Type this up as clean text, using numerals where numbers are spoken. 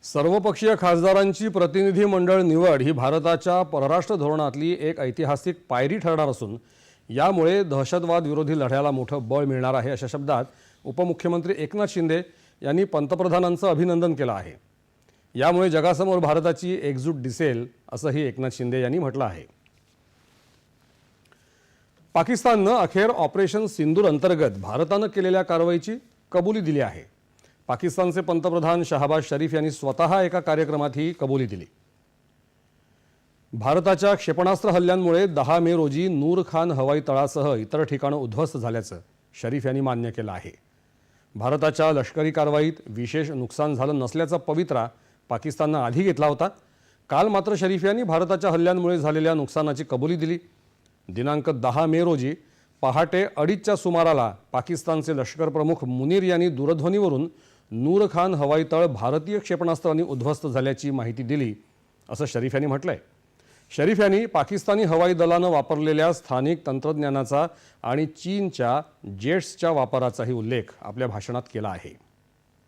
सर्वपक्षीय खासदारांची प्रतिनिधी मंडळ निवड ही भारताच्या परराष्ट्र धोरणातली एक ऐतिहासिक पायरी ठरणार असून यामुळे दहशतवाद विरोधी लढ्याला मोठं बळ मिळणार आहे अशा शब्दात उपमुख्यमंत्री एकनाथ शिंदे यांनी पंतप्रधानांचं अभिनंदन केलं आहे। यामुळे जगासमोर भारताची एकजूट दिसेल असंही एकनाथ शिंदे यांनी म्हटलं आहे। पाकिस्ताननं अखेर ऑपरेशन सिंदूर अंतर्गत भारतानं केलेल्या कारवाईची कबुली दिली आहे। पाकिस्तानचे पंतप्रधान शहबाज शरीफ यांनी स्वतः एका कार्यक्रमात ही कबुली दिली। भारताच्या क्षेपणास्त्र हल्ल्यांमुळे 10 मे रोजी नूर खान हवाई तळासह इतर ठिकाणं उद्ध्वस्त झाल्याचं शरीफ यांनी मान्य केलं आहे। भारताच्या लष्करी कारवाईत विशेष नुकसान झालं नसल्याचा पवित्रा पाकिस्ताननं आधी घेतला होता। काल मात्र शरीफ यांनी भारताच्या हल्ल्यांमुळे झालेल्या नुकसानाची कबुली दिली। दिनांक 10 मे रोजी पहाटे 2:30च्या सुमाराला पाकिस्तानचे लष्कर प्रमुख मुनीर यांनी दूरध्वनीवरून नूर खान हवाई तळ भारतीय क्षेपणास्त्रांनी उद्ध्वस्त झाल्याची माहिती दिली असं शरीफ यांनी म्हटलंय। शरीफ यांनी पाकिस्तानी हवाई दलानं वापरलेल्या स्थानिक तंत्रज्ञानाचा आणि चीनच्या जेट्सच्या वापराचाही उल्लेख आपल्या भाषणात केला आहे।